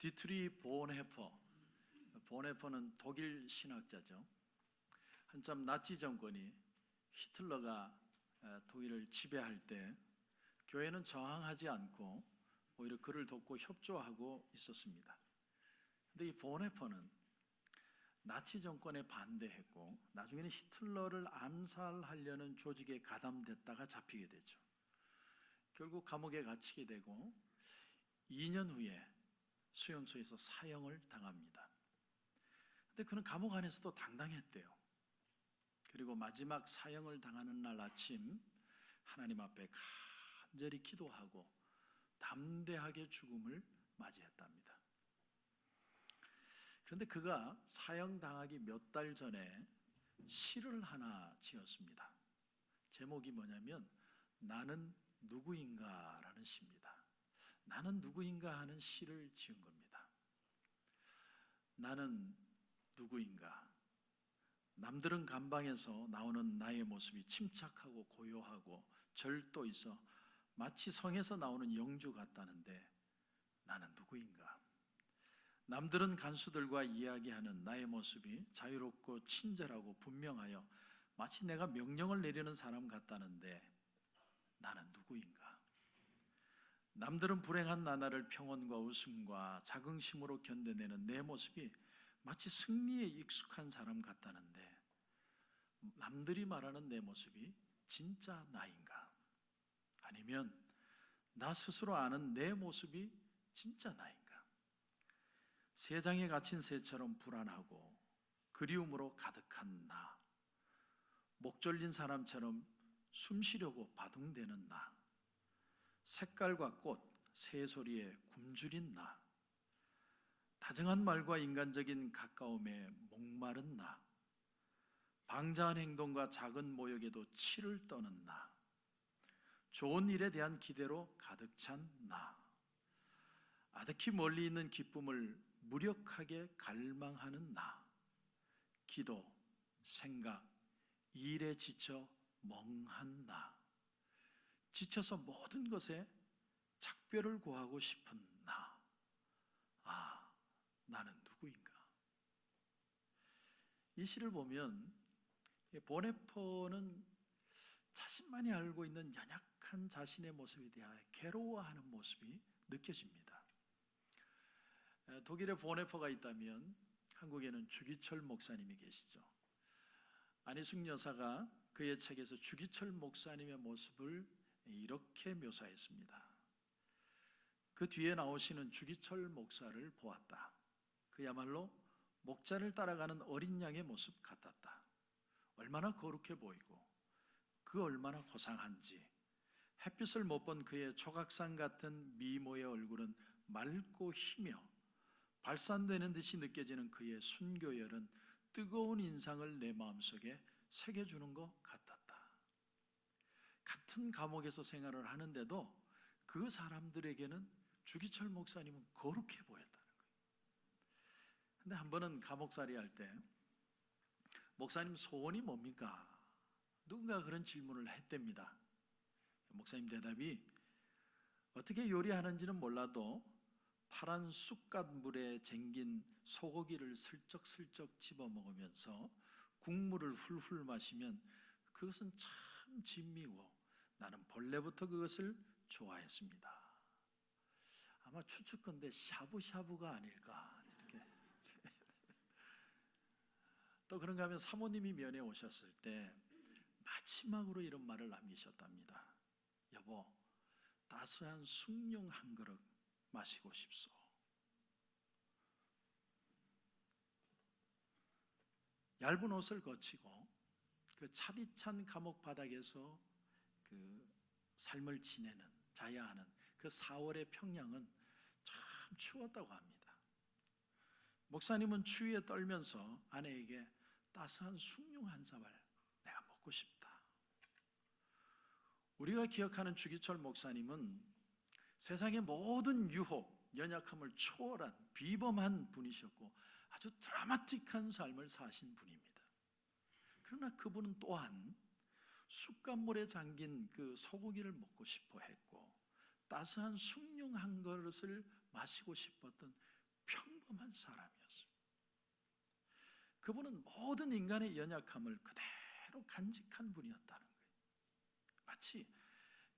디트리 본헤퍼는 독일 신학자죠. 한참 나치 정권이 히틀러가 독일을 지배할 때 교회는 저항하지 않고 오히려 그를 돕고 협조하고 있었습니다. 그런데 이 본헤퍼는 나치 정권에 반대했고 나중에는 히틀러를 암살하려는 조직에 가담됐다가 잡히게 되죠. 결국 감옥에 갇히게 되고 2년 후에 수용소에서 사형을 당합니다. 근데 그는 감옥 안에서도 당당했대요. 그리고 마지막 사형을 당하는 날 아침 하나님 앞에 간절히 기도하고 담대하게 죽음을 맞이했답니다. 그런데 그가 사형 당하기 몇 달 전에 시를 하나 지었습니다. 제목이 뭐냐면 나는 누구인가 라는 시입니다. 나는 누구인가 하는 시를 지은 겁니다. 나는 누구인가. 남들은 감방에서 나오는 나의 모습이 침착하고 고요하고 절도 있어 마치 성에서 나오는 영주 같다는데 나는 누구인가. 남들은 간수들과 이야기하는 나의 모습이 자유롭고 친절하고 분명하여 마치 내가 명령을 내리는 사람 같다는데 나는 누구인가. 남들은 불행한 나날을 평온과 웃음과 자긍심으로 견뎌내는 내 모습이 마치 승리에 익숙한 사람 같다는데 남들이 말하는 내 모습이 진짜 나인가? 아니면 나 스스로 아는 내 모습이 진짜 나인가? 세상에 갇힌 새처럼 불안하고 그리움으로 가득한 나, 목 졸린 사람처럼 숨 쉬려고 바둥대는 나, 색깔과 꽃, 새소리에 굶주린 나, 다정한 말과 인간적인 가까움에 목마른 나, 방자한 행동과 작은 모욕에도 치를 떠는 나, 좋은 일에 대한 기대로 가득 찬 나, 아득히 멀리 있는 기쁨을 무력하게 갈망하는 나, 기도, 생각, 일에 지쳐 멍한 나, 지쳐서 모든 것에 작별을 구하고 싶은 나. 나는 누구인가? 이 시를 보면 본헤퍼는 자신만이 알고 있는 연약한 자신의 모습에 대하여 괴로워하는 모습이 느껴집니다. 독일에 본헤퍼가 있다면 한국에는 주기철 목사님이 계시죠. 안희숙 여사가 그의 책에서 주기철 목사님의 모습을 이렇게 묘사했습니다. 그 뒤에 나오시는 주기철 목사를 보았다. 그야말로 목자를 따라가는 어린 양의 모습 같았다. 얼마나 거룩해 보이고 그 얼마나 고상한지. 햇빛을 못 본 그의 조각상 같은 미모의 얼굴은 맑고 희며 발산되는 듯이 느껴지는 그의 순교열은 뜨거운 인상을 내 마음속에 새겨주는 것 같았다. 같은 감옥에서 생활을 하는데도 그 사람들에게는 주기철 목사님은 거룩해 보였다는 거예요. 근데 한 번은 감옥살이 할 때 목사님 소원이 뭡니까? 누군가 그런 질문을 했답니다. 목사님 대답이 어떻게 요리하는지는 몰라도 파란 쑥갓물에 쟁긴 소고기를 슬쩍슬쩍 집어 먹으면서 국물을 훌훌 마시면 그것은 참 진미고 나는 본래부터 그것을 좋아했습니다. 아마 추측컨대 샤브샤브가 아닐까 이렇게. 또 그런가 하면 사모님이 면회 오셨을 때 마지막으로 이런 말을 남기셨답니다. 여보, 따스한 숭늉 한 그릇 마시고 싶소. 얇은 옷을 거치고 그 차디찬 감옥 바닥에서 그 삶을 지내는, 자야하는 그 4월의 평양은 참 추웠다고 합니다. 목사님은 추위에 떨면서 아내에게 따스한 숭늉 한 사발 내가 먹고 싶다. 우리가 기억하는 주기철 목사님은 세상의 모든 유혹, 연약함을 초월한 비범한 분이셨고 아주 드라마틱한 삶을 사신 분입니다. 그러나 그분은 또한 쑥갓물에 잠긴 그 소고기를 먹고 싶어 했고 따스한 숭늉 한 그릇을 마시고 싶었던 평범한 사람이었습니다. 그분은 모든 인간의 연약함을 그대로 간직한 분이었다는 거예요. 마치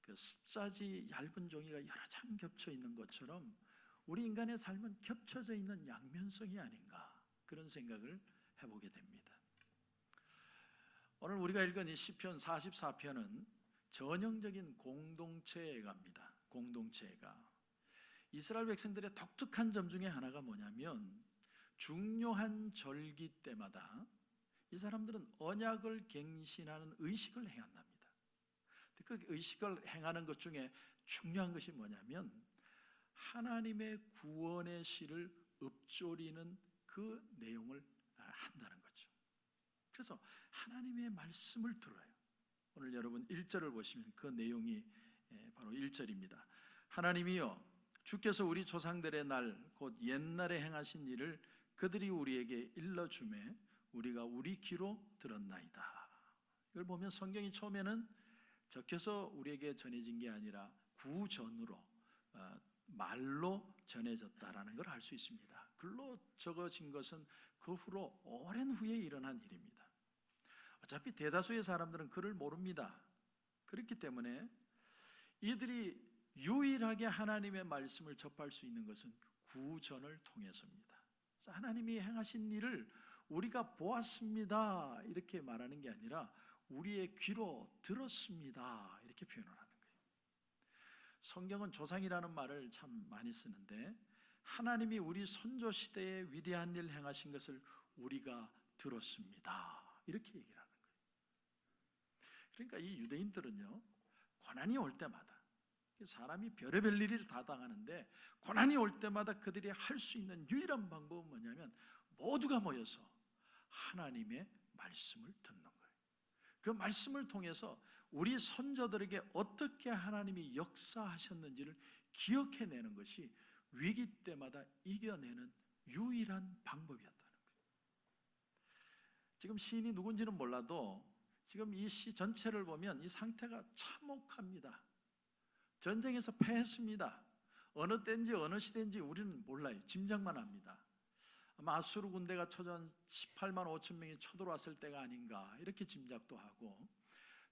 그 습자지 얇은 종이가 여러 장 겹쳐 있는 것처럼 우리 인간의 삶은 겹쳐져 있는 양면성이 아닌가, 그런 생각을 해보게 됩니다. 오늘 우리가 읽은 이 시편 44편은 전형적인 공동체가입니다. 공동체가 이스라엘 백성들의 독특한 점 중에 하나가 뭐냐면 중요한 절기 때마다 이 사람들은 언약을 갱신하는 의식을 행한답니다. 그 의식을 행하는 것 중에 중요한 것이 뭐냐면 하나님의 구원의 시를 읊조리는 그 내용을 한다는 거죠. 그래서 하나님의 말씀을 들어요. 오늘 여러분 1절을 보시면 그 내용이 바로 1절입니다. 하나님이여, 주께서 우리 조상들의 날 곧 옛날에 행하신 일을 그들이 우리에게 일러주매 우리가 우리 귀로 들었나이다. 이걸 보면 성경이 처음에는 적혀서 우리에게 전해진 게 아니라 구전으로 말로 전해졌다라는 걸 알 수 있습니다. 글로 적어진 것은 그 후로 오랜 후에 일어난 일입니다. 어차피 대다수의 사람들은 글을 모릅니다. 그렇기 때문에 이들이 유일하게 하나님의 말씀을 접할 수 있는 것은 구전을 통해서입니다. 하나님이 행하신 일을 우리가 보았습니다 이렇게 말하는 게 아니라 우리의 귀로 들었습니다 이렇게 표현을 하는 거예요. 성경은 조상이라는 말을 참 많이 쓰는데 하나님이 우리 선조 시대에 위대한 일 행하신 것을 우리가 들었습니다 이렇게 얘기를 하는 거예요. 그러니까 이 유대인들은요, 고난이 올 때마다, 사람이 별의별 일을 다 당하는데 고난이 올 때마다 그들이 할 수 있는 유일한 방법은 뭐냐면 모두가 모여서 하나님의 말씀을 듣는 거예요. 그 말씀을 통해서 우리 선조들에게 어떻게 하나님이 역사하셨는지를 기억해내는 것이 위기 때마다 이겨내는 유일한 방법이었다는 거예요. 지금 시인이 누군지는 몰라도 지금 이 시 전체를 보면 이 상태가 참혹합니다. 전쟁에서 패했습니다. 어느 때인지 어느 시대인지 우리는 몰라요. 짐작만 합니다. 아마 아수르 군대가 초전 18만 5천 명이 쳐들어왔을 때가 아닌가 이렇게 짐작도 하고,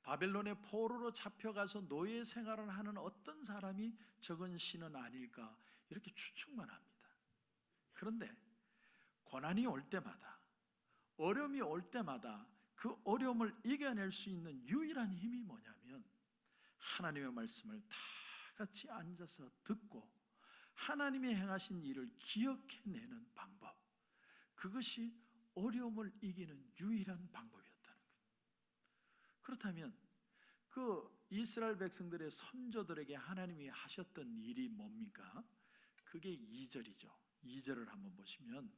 바벨론의 포로로 잡혀가서 노예 생활을 하는 어떤 사람이 적은 시는 아닐까 이렇게 추측만 합니다. 그런데 고난이 올 때마다, 어려움이 올 때마다 그 어려움을 이겨낼 수 있는 유일한 힘이 뭐냐면 하나님의 말씀을 다 같이 앉아서 듣고 하나님이 행하신 일을 기억해내는 방법, 그것이 어려움을 이기는 유일한 방법이었다는 거예요. 그렇다면 그 이스라엘 백성들의 선조들에게 하나님이 하셨던 일이 뭡니까? 그게 2절이죠. 2절을 한번 보시면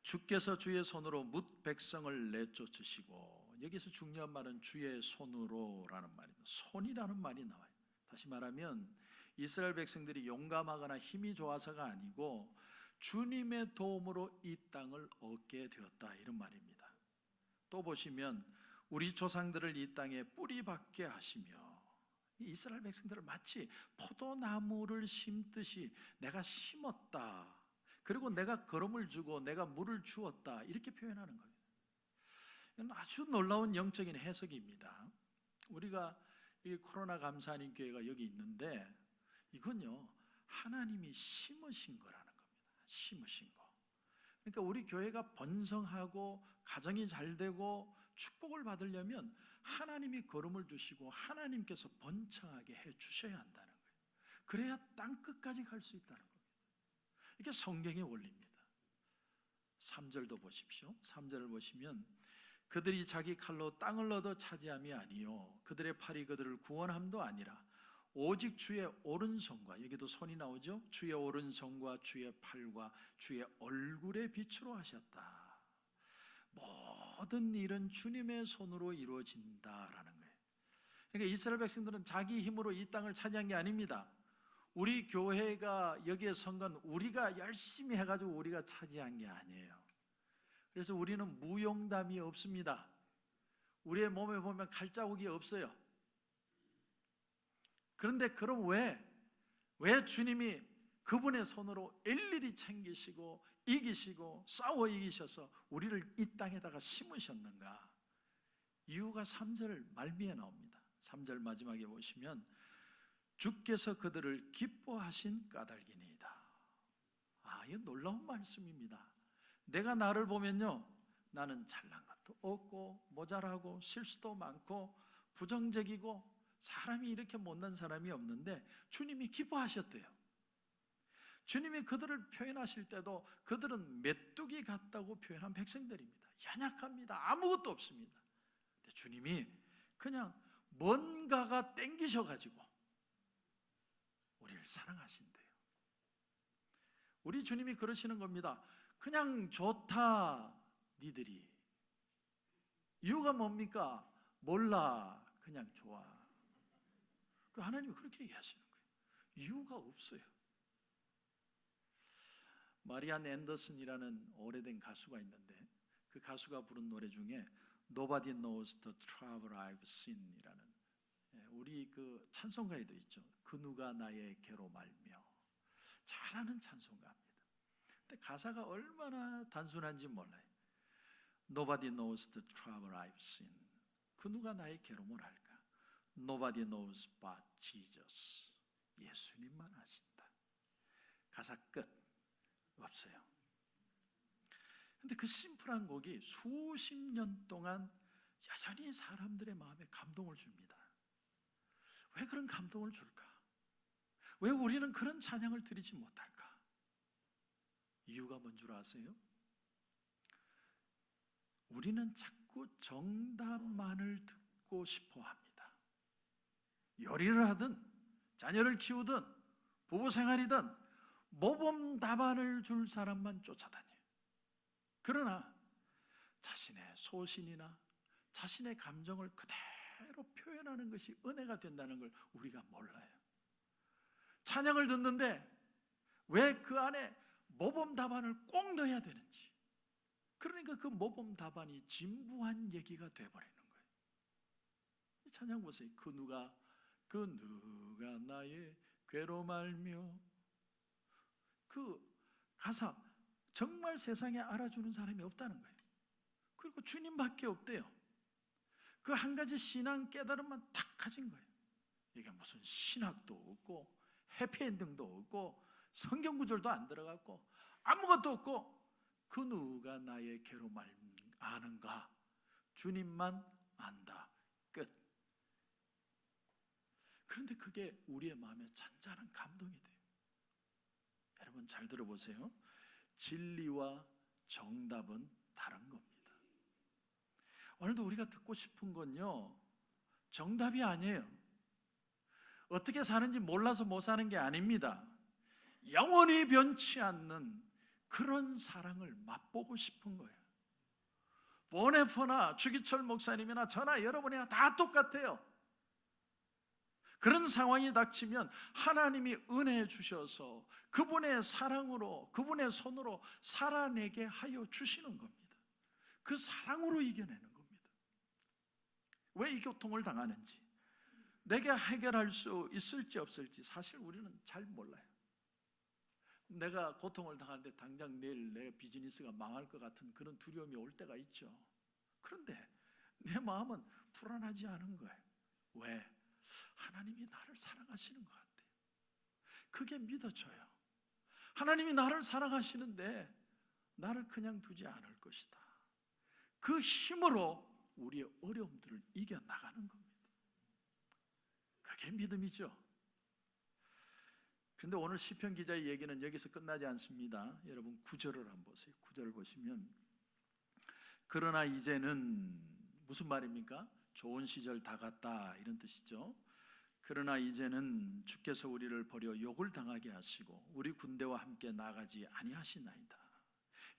주께서 주의 손으로 뭇 백성을 내쫓으시고, 여기서 중요한 말은 주의 손으로라는 말입니다. 손이라는 말이 나와요. 다시 말하면 이스라엘 백성들이 용감하거나 힘이 좋아서가 아니고 주님의 도움으로 이 땅을 얻게 되었다 이런 말입니다. 또 보시면 우리 조상들을 이 땅에 뿌리 박게 하시며, 이스라엘 백성들을 마치 포도나무를 심듯이 내가 심었다, 그리고 내가 거름을 주고 내가 물을 주었다 이렇게 표현하는 거예요. 이건 아주 놀라운 영적인 해석입니다. 우리가 이 코로나 감사하는 교회가 여기 있는데 이건요 하나님이 심으신 거라는 겁니다. 심으신 거. 그러니까 우리 교회가 번성하고 가정이 잘 되고 축복을 받으려면 하나님이 거름을 주시고 하나님께서 번창하게 해 주셔야 한다는 거예요. 그래야 땅 끝까지 갈 수 있다는 겁니다. 이게 성경의 원리입니다. 3절도 보십시오. 3절을 보시면 그들이 자기 칼로 땅을 얻어 차지함이 아니요 그들의 팔이 그들을 구원함도 아니라 오직 주의 오른손과, 여기도 손이 나오죠. 주의 오른손과 주의 팔과 주의 얼굴의 빛으로 하셨다. 모든 일은 주님의 손으로 이루어진다라는 거예요. 그러니까 이스라엘 백성들은 자기 힘으로 이 땅을 차지한 게 아닙니다. 우리 교회가 여기에 선 건 우리가 열심히 해가지고 우리가 차지한 게 아니에요. 그래서 우리는 무용담이 없습니다. 우리의 몸에 보면 칼자국이 없어요. 그런데 그럼 왜 주님이 그분의 손으로 일일이 챙기시고 이기시고 싸워 이기셔서 우리를 이 땅에다가 심으셨는가? 이유가 3절 말미에 나옵니다. 3절 마지막에 보시면 주께서 그들을 기뻐하신 까닭이니이다. 이거 놀라운 말씀입니다. 내가 나를 보면요, 나는 잘난 것도 없고 모자라고 실수도 많고 부정적이고 사람이 이렇게 못난 사람이 없는데 주님이 기뻐하셨대요. 주님이 그들을 표현하실 때도 그들은 메뚜기 같다고 표현한 백성들입니다. 연약합니다. 아무것도 없습니다. 근데 주님이 그냥 뭔가가 땡기셔가지고 우리를 사랑하신대요. 우리 주님이 그러시는 겁니다. 그냥 좋다 니들이. 이유가 뭡니까? 몰라, 그냥 좋아. 하나님이 그렇게 얘기하시는 거예요. 이유가 없어요. 마리안 앤더슨이라는 오래된 가수가 있는데 그 가수가 부른 노래 중에 Nobody knows the trouble I've seen 이라는 우리 그 찬송가에도 있죠. 그 누가 나의 괴로 말며. 잘하는 찬송가입니다. 근데 가사가 얼마나 단순한지 몰라요. Nobody knows the trouble I've seen. 그 누가 나의 괴로움을 알까? Nobody knows but Jesus. 예수님만 아신다. 가사 끝. 없어요. 근데 그 심플한 곡이 수십 년 동안 여전히 사람들의 마음에 감동을 줍니다. 왜 그런 감동을 줄까? 왜 우리는 그런 찬양을 드리지 못할까? 이유가 뭔 줄 아세요? 우리는 자꾸 정답만을 듣고 싶어 합니다. 요리를 하든 자녀를 키우든 부부생활이든 모범 답안을 줄 사람만 쫓아다녀요. 그러나 자신의 소신이나 자신의 감정을 그대로 표현하는 것이 은혜가 된다는 걸 우리가 몰라요. 찬양을 듣는데 왜 그 안에 모범 답안을 꼭 넣어야 되는지, 그러니까 그 모범 답안이 진부한 얘기가 돼버리는 거예요. 이 찬양 보세요. 그 누가 나의 괴로 말며. 그 가사 정말 세상에 알아주는 사람이 없다는 거예요. 그리고 주님밖에 없대요. 그 한 가지 신앙 깨달음만 탁 가진 거예요. 이게 무슨 신학도 없고 해피엔딩도 없고 성경 구절도 안 들어갔고 아무것도 없고 그 누가 나의 괴로 말 아는가? 주님만 안다. 끝. 그런데 그게 우리의 마음에 잔잔한 감동이 돼요. 여러분 잘 들어보세요. 진리와 정답은 다른 겁니다. 오늘도 우리가 듣고 싶은 건요, 정답이 아니에요. 어떻게 사는지 몰라서 못 사는 게 아닙니다. 영원히 변치 않는 그런 사랑을 맛보고 싶은 거예요. 보네포나 주기철 목사님이나 저나 여러분이나 다 똑같아요. 그런 상황이 닥치면 하나님이 은혜 주셔서 그분의 사랑으로, 그분의 손으로 살아내게 하여 주시는 겁니다. 그 사랑으로 이겨내는 겁니다. 왜 이 고통을 당하는지, 내가 해결할 수 있을지 없을지 사실 우리는 잘 몰라요. 내가 고통을 당하는데 당장 내일 내 비즈니스가 망할 것 같은 그런 두려움이 올 때가 있죠. 그런데 내 마음은 불안하지 않은 거예요. 왜? 하나님이 나를 사랑하시는 것 같아요. 그게 믿어져요. 하나님이 나를 사랑하시는데 나를 그냥 두지 않을 것이다. 그 힘으로 우리의 어려움들을 이겨나가는 겁니다. 그게 믿음이죠. 그런데 오늘 시편 기자의 얘기는 여기서 끝나지 않습니다. 여러분 9절을 한번 보세요. 9절을 보시면 그러나 이제는 무슨 말입니까? 좋은 시절 다 갔다 이런 뜻이죠. 그러나 이제는 주께서 우리를 버려 욕을 당하게 하시고 우리 군대와 함께 나가지 아니하시나이다.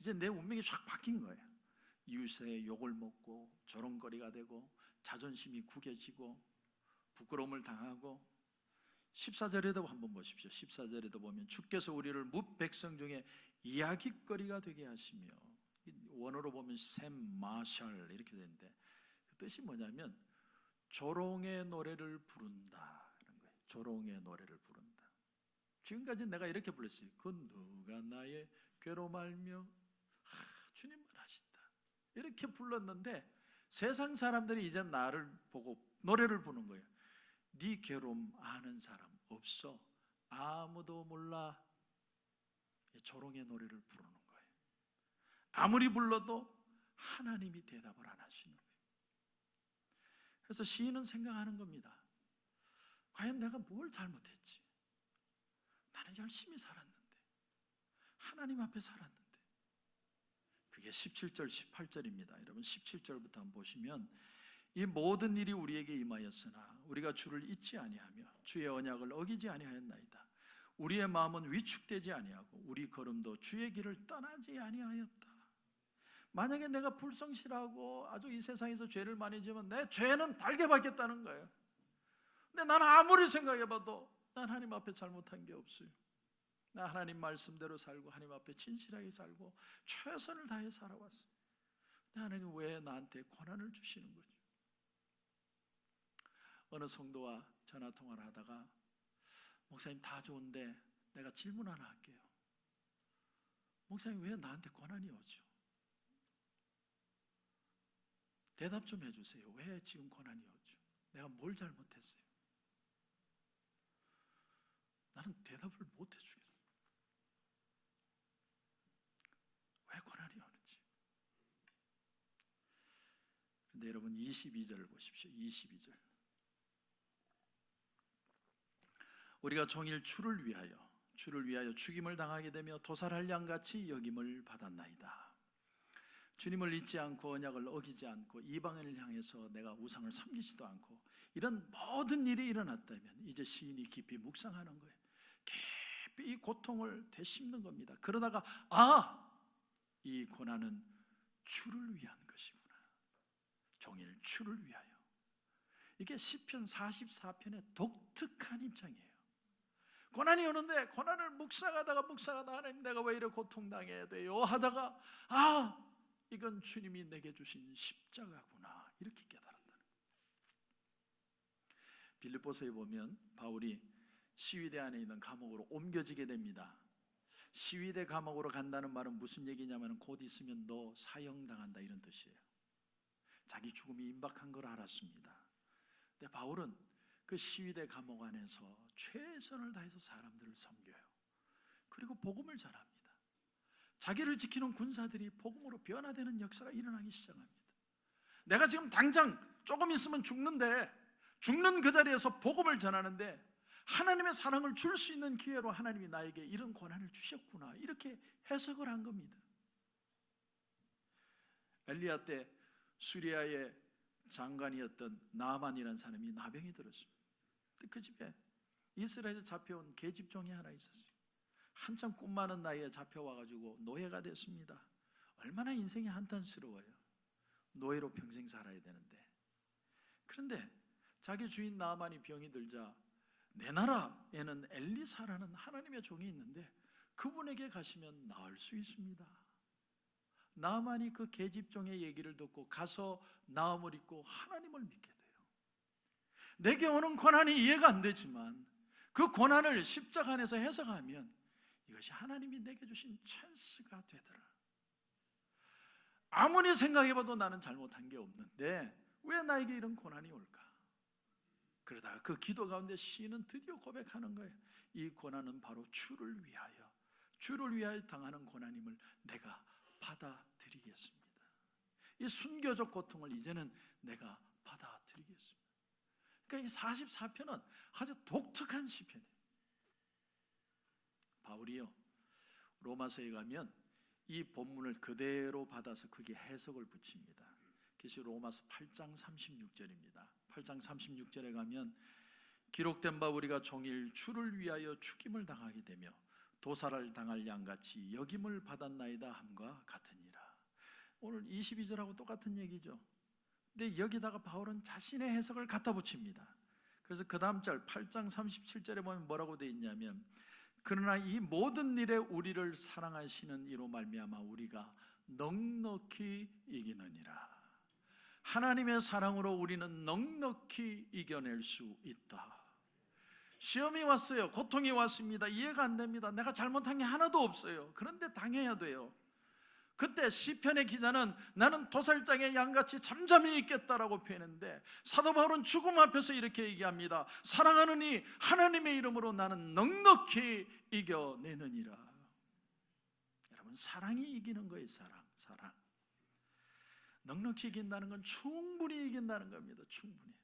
이제 내 운명이 쫙 바뀐 거예요. 이웃의 욕을 먹고 조롱거리가 되고 자존심이 구겨지고 부끄러움을 당하고 14절에도 한번 보십시오. 14절에도 보면 주께서 우리를 뭇 백성 중에 이야깃거리가 되게 하시며, 원어로 보면 샘 마샬 이렇게 되는데 그 뜻이 뭐냐면 조롱의 노래를 부른다 이런 거예요. 조롱의 노래를 부른다. 지금까지 내가 이렇게 불렀어요. 그 누가 나의 괴로움 알며 주님은 하신다, 이렇게 불렀는데 세상 사람들이 이제 나를 보고 노래를 부르는 거예요. 네 괴로움 아는 사람 없어, 아무도 몰라. 조롱의 노래를 부르는 거예요. 아무리 불러도 하나님이 대답을 안 하시는 거예요. 그래서 시인은 생각하는 겁니다. 과연 내가 뭘 잘못했지? 나는 열심히 살았는데, 하나님 앞에 살았는데. 그게 17절 18절입니다 여러분 17절부터 한번 보시면, 이 모든 일이 우리에게 임하였으나 우리가 주를 잊지 아니하며 주의 언약을 어기지 아니하였나이다. 우리의 마음은 위축되지 아니하고 우리 걸음도 주의 길을 떠나지 아니하였다. 만약에 내가 불성실하고 아주 이 세상에서 죄를 많이 지으면 내 죄는 달게 받겠다는 거예요. 근데 나는 아무리 생각해봐도 난 하나님 앞에 잘못한 게 없어요. 나 하나님 말씀대로 살고 하나님 앞에 진실하게 살고 최선을 다해 살아왔어요. 근데 하나님 왜 나한테 고난을 주시는 거죠? 어느 성도와 전화통화를 하다가, 목사님 다 좋은데 내가 질문 하나 할게요. 목사님 왜 나한테 고난이 오죠? 대답 좀 해주세요. 왜 지금 고난이 오죠? 내가 뭘 잘못했어요? 나는 대답을 못 해주겠어요. 왜 고난이 오는지. 그런데 여러분 22절을 보십시오. 22절. 우리가 종일 주를 위하여 죽임을 당하게 되며 도살할 양같이 여김을 받았나이다. 주님을 잊지 않고 언약을 어기지 않고 이방인을 향해서 내가 우상을 섬기지도 않고 이런 모든 일이 일어났다면 이제 시인이 깊이 묵상하는 거예요. 깊이 이 고통을 되씹는 겁니다. 그러다가 이 고난은 주를 위한 것이구나. 종일 주를 위하여. 이게 시편 44편의 독특한 입장이에요. 고난이 오는데 고난을 묵상하다가 하나님 내가 왜 이렇게 고통당해야 돼요? 하다가 이건 주님이 내게 주신 십자가구나, 이렇게 깨달았다는 거예요. 빌립보서에 보면 바울이 시위대 안에 있는 감옥으로 옮겨지게 됩니다. 시위대 감옥으로 간다는 말은 무슨 얘기냐면 곧 있으면 너 사형당한다, 이런 뜻이에요. 자기 죽음이 임박한 걸 알았습니다. 근데 바울은 그 시위대 감옥 안에서 최선을 다해서 사람들을 섬겨요. 그리고 복음을 전합니다. 자기를 지키는 군사들이 복음으로 변화되는 역사가 일어나기 시작합니다. 내가 지금 당장 조금 있으면 죽는데, 죽는 그 자리에서 복음을 전하는데 하나님의 사랑을 줄 수 있는 기회로 하나님이 나에게 이런 고난을 주셨구나, 이렇게 해석을 한 겁니다. 엘리야 때 수리아의 장관이었던 나아만이라는 사람이 나병이 들었습니다. 그 집에 이스라엘에서 잡혀온 계집종이 하나 있었어요. 한참 꿈 많은 나이에 잡혀와가지고 노예가 됐습니다. 얼마나 인생이 한탄스러워요. 노예로 평생 살아야 되는데. 그런데 자기 주인 나아만이 병이 들자 내 나라에는 엘리사라는 하나님의 종이 있는데 그분에게 가시면 나을 수 있습니다. 나아만이 그 계집종의 얘기를 듣고 가서 나음을 입고 하나님을 믿게 돼요. 내게 오는 고난이 이해가 안 되지만 그 고난을 십자가 안에서 해석하면 이것이 하나님이 내게 주신 찬스가 되더라. 아무리 생각해봐도 나는 잘못한 게 없는데 왜 나에게 이런 고난이 올까? 그러다가 그 기도 가운데 시인은 드디어 고백하는 거예요. 이 고난은 바로 주를 위하여 당하는 고난임을 내가 받아들이겠습니다. 이 순교적 고통을 이제는 내가 받아들이겠습니다. 그러니까 이 44편은 아주 독특한 시편이에요. 바울이요, 로마서에 가면 이 본문을 그대로 받아서 그게 해석을 붙입니다. 그것이 로마서 8장 36절입니다. 8장 36절에 가면 기록된 바 우리가 종일 주를 위하여 죽임을 당하게 되며 도살을 당할 양같이 여김을 받았나이다 함과 같으니라. 오늘 22절하고 똑같은 얘기죠. 근데 여기다가 바울은 자신의 해석을 갖다 붙입니다. 그래서 그 다음 절 8장 37절에 보면 뭐라고 되어 있냐면, 그러나 이 모든 일에 우리를 사랑하시는 이로 말미암아 우리가 넉넉히 이기느니라. 하나님의 사랑으로 우리는 넉넉히 이겨낼 수 있다. 시험이 왔어요. 고통이 왔습니다. 이해가 안 됩니다. 내가 잘못한 게 하나도 없어요. 그런데 당해야 돼요. 그때 시편의 기자는 나는 도살장의 양같이 잠잠히 있겠다라고 표현했는데, 사도 바울은 죽음 앞에서 이렇게 얘기합니다. 사랑하느니 하나님의 이름으로 나는 넉넉히 이겨내느니라. 여러분, 사랑이 이기는 거예요. 사랑. 넉넉히 이긴다는 건 충분히 이긴다는 겁니다. 충분히.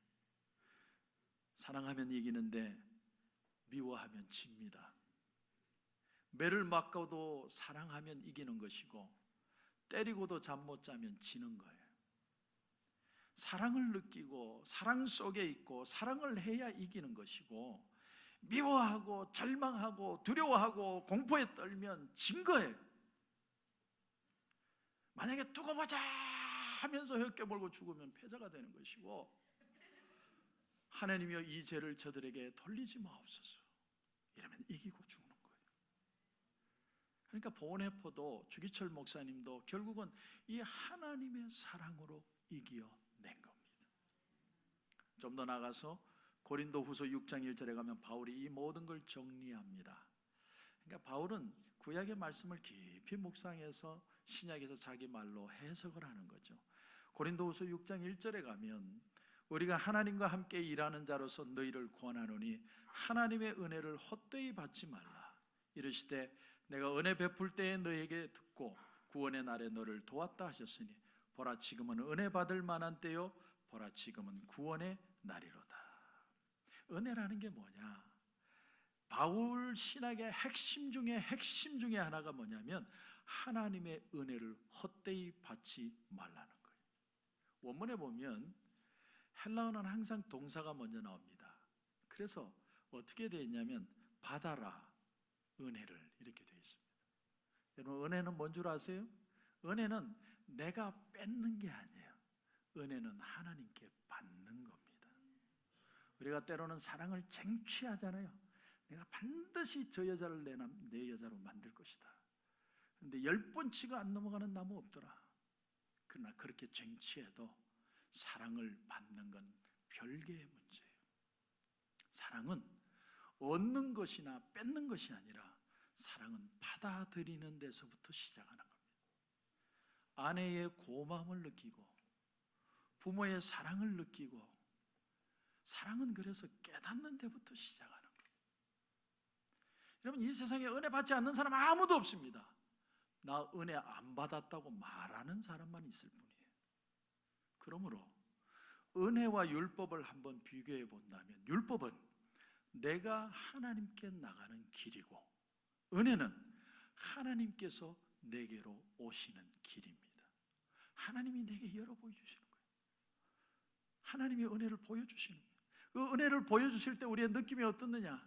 사랑하면 이기는데 미워하면 집니다. 매를 맞고도 사랑하면 이기는 것이고, 때리고도 잠 못 자면 지는 거예요. 사랑을 느끼고 사랑 속에 있고 사랑을 해야 이기는 것이고, 미워하고 절망하고 두려워하고 공포에 떨면 진 거예요. 만약에 두고 보자 하면서 혀깨 몰고 죽으면 패자가 되는 것이고, 하나님이여 이 죄를 저들에게 돌리지 마옵소서 이러면 이기고 죽는 거예요. 그러니까 보네포도 주기철 목사님도 결국은 이 하나님의 사랑으로 이겨낸 겁니다. 좀 더 나가서 고린도후서 6장 1절에 가면 바울이 이 모든 걸 정리합니다. 그러니까 바울은 구약의 말씀을 깊이 묵상해서 신약에서 자기 말로 해석을 하는 거죠. 고린도후서 6장 1절에 가면 우리가 하나님과 함께 일하는 자로서 너희를 권하노니 하나님의 은혜를 헛되이 받지 말라. 이르시되 내가 은혜 베풀 때에 너에게 듣고 구원의 날에 너를 도왔다 하셨으니 보라 지금은 은혜 받을 만한 때요 보라 지금은 구원의 날이로다. 은혜라는 게 뭐냐? 바울 신학의 핵심 중에 하나가 뭐냐면 하나님의 은혜를 헛되이 받지 말라는 거예요. 원문에 보면 헬라어는 항상 동사가 먼저 나옵니다. 그래서 어떻게 되어 있냐면 받아라 은혜를 이렇게 되어 있습니다. 여러분, 은혜는 뭔 줄 아세요? 은혜는 내가 뺏는 게 아니에요. 은혜는 하나님께 받는 겁니다. 우리가 때로는 사랑을 쟁취하잖아요. 내가 반드시 저 여자를 내 여자로 만들 것이다. 그런데 10번 치고 안 넘어가는 나무 없더라. 그러나 그렇게 쟁취해도 사랑을 받는 건 별개의 문제예요. 사랑은 얻는 것이나 뺏는 것이 아니라 사랑은 받아들이는 데서부터 시작하는 겁니다. 아내의 고마움을 느끼고 부모의 사랑을 느끼고, 사랑은 그래서 깨닫는 데부터 시작하는 거예요. 여러분, 이 세상에 은혜 받지 않는 사람 아무도 없습니다. 나 은혜 안 받았다고 말하는 사람만 있을 뿐이에요. 그러므로 은혜와 율법을 한번 비교해 본다면, 율법은 내가 하나님께 나가는 길이고, 은혜는 하나님께서 내게로 오시는 길입니다. 하나님이 내게 열어 보여주시는 거예요. 하나님이 은혜를 보여주시는 거예요. 그 은혜를 보여주실 때 우리의 느낌이 어떻느냐?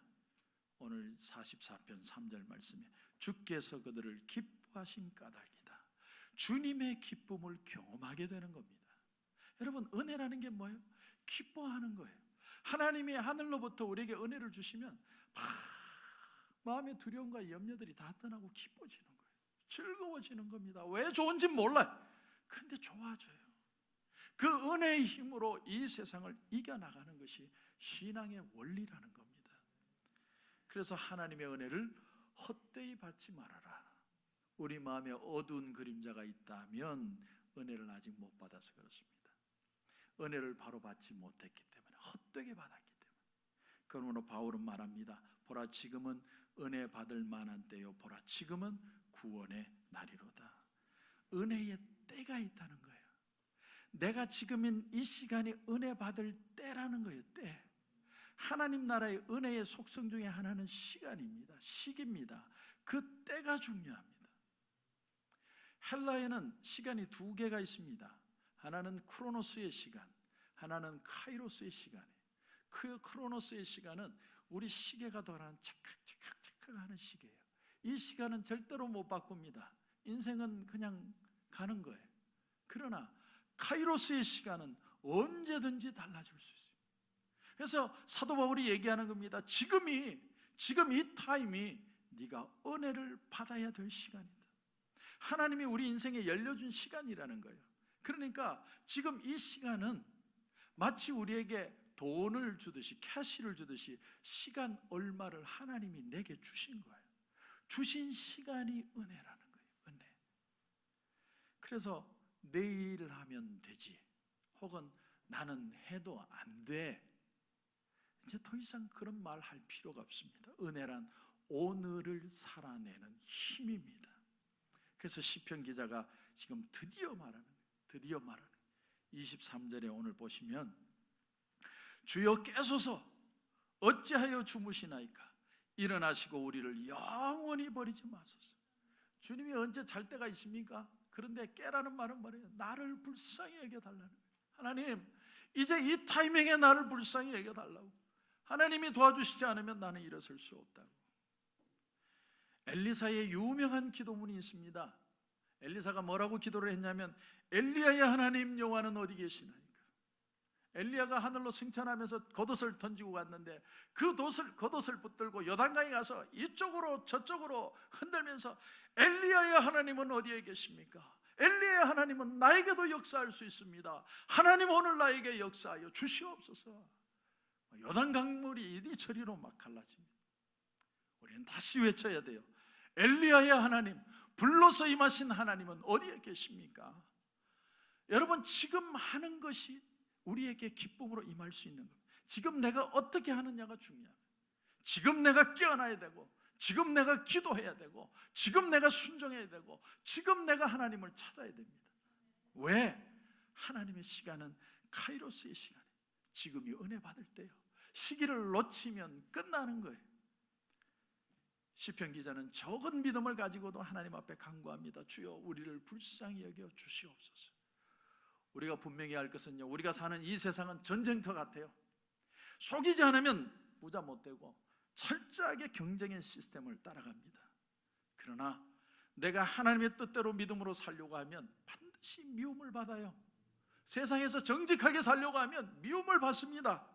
오늘 44편 3절 말씀에 주께서 그들을 기뻐하신 까닭이다. 주님의 기쁨을 경험하게 되는 겁니다. 여러분, 은혜라는 게 뭐예요? 기뻐하는 거예요. 하나님이 하늘로부터 우리에게 은혜를 주시면 마음의 두려움과 염려들이 다 떠나고 기뻐지는 거예요. 즐거워지는 겁니다. 왜 좋은지 몰라요. 그런데 좋아져요. 그 은혜의 힘으로 이 세상을 이겨나가는 것이 신앙의 원리라는 겁니다. 그래서 하나님의 은혜를 헛되이 받지 말아라. 우리 마음에 어두운 그림자가 있다면 은혜를 아직 못 받아서 그렇습니다. 은혜를 바로 받지 못했기 때문에, 헛되게 받았기 때문에. 그러므로 바울은 말합니다. 보라 지금은 은혜 받을 만한 때요 보라 지금은 구원의 날이로다. 은혜의 때가 있다는 거예요. 내가 지금인 이 시간이 은혜 받을 때라는 거예요. 때. 하나님 나라의 은혜의 속성 중에 하나는 시간입니다. 시기입니다. 그 때가 중요합니다. 헬라에는 시간이 두 개가 있습니다. 하나는 크로노스의 시간, 하나는 카이로스의 시간이에요. 그 크로노스의 시간은 우리 시계가 돌아가는 착각 하는 시계예요. 이 시간은 절대로 못 바꿉니다. 인생은 그냥 가는 거예요. 그러나 카이로스의 시간은 언제든지 달라질 수 있어요. 그래서 사도 바울이 얘기하는 겁니다. 지금 이 타임이 네가 은혜를 받아야 될 시간이다. 하나님이 우리 인생에 열려준 시간이라는 거예요. 그러니까 지금 이 시간은 마치 우리에게 돈을 주듯이, 캐시를 주듯이 시간 얼마를 하나님이 내게 주신 거예요. 주신 시간이 은혜라는 거예요. 은혜. 그래서 내일 하면 되지, 혹은 나는 해도 안 돼, 이제 더 이상 그런 말 할 필요가 없습니다. 은혜란 오늘을 살아내는 힘입니다. 그래서 시편 기자가 지금 드디어 말하는 거예요. 23절에 오늘 보시면, 주여 깨소서 어찌하여 주무시나이까, 일어나시고 우리를 영원히 버리지 마소서. 주님이 언제 잘 때가 있습니까? 그런데 깨라는 말은 뭐예요? 나를 불쌍히 여겨달라는 거예요. 하나님, 이제 이 타이밍에 나를 불쌍히 여겨달라고. 하나님이 도와주시지 않으면 나는 일어설 수 없다고. 엘리사의 유명한 기도문이 있습니다. 엘리사가 뭐라고 기도를 했냐면, 엘리야의 하나님 여호와는 어디 계시나이까. 엘리야가 하늘로 승천하면서 겉옷을 던지고 갔는데, 그 겉옷을 붙들고 요단강에 가서 이쪽으로 저쪽으로 흔들면서, 엘리야의 하나님은 어디에 계십니까? 엘리야의 하나님은 나에게도 역사할 수 있습니다. 하나님 오늘 나에게 역사하여 주시옵소서. 요단강물이 이리저리로 막 갈라집니다. 우리는 다시 외쳐야 돼요. 엘리야의 하나님, 불러서 임하신 하나님은 어디에 계십니까? 여러분, 지금 하는 것이 우리에게 기쁨으로 임할 수 있는 겁니다. 지금 내가 어떻게 하느냐가 중요합니다. 지금 내가 깨어나야 되고, 지금 내가 기도해야 되고, 지금 내가 순종해야 되고, 지금 내가 하나님을 찾아야 됩니다. 왜? 하나님의 시간은 카이로스의 시간이에요. 지금이 은혜 받을 때요. 시기를 놓치면 끝나는 거예요. 시편 기자는 적은 믿음을 가지고도 하나님 앞에 간구합니다. 주여 우리를 불쌍히 여겨 주시옵소서. 우리가 분명히 알 것은요, 우리가 사는 이 세상은 전쟁터 같아요. 속이지 않으면 부자 못 되고 철저하게 경쟁의 시스템을 따라갑니다. 그러나 내가 하나님의 뜻대로 믿음으로 살려고 하면 반드시 미움을 받아요. 세상에서 정직하게 살려고 하면 미움을 받습니다.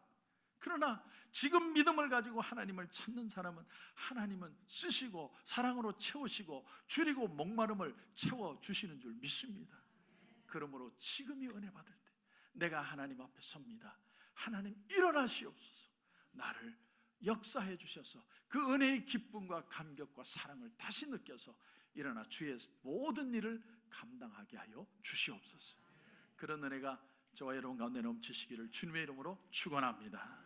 그러나 지금 믿음을 가지고 하나님을 찾는 사람은 하나님은 쓰시고 사랑으로 채우시고 줄이고 목마름을 채워주시는 줄 믿습니다. 그러므로 지금이 은혜 받을 때 내가 하나님 앞에 섭니다. 하나님 일어나시옵소서. 나를 역사해 주셔서 그 은혜의 기쁨과 감격과 사랑을 다시 느껴서 일어나 주의 모든 일을 감당하게 하여 주시옵소서. 그런 은혜가 저와 여러분 가운데 넘치시기를 주님의 이름으로 축원합니다.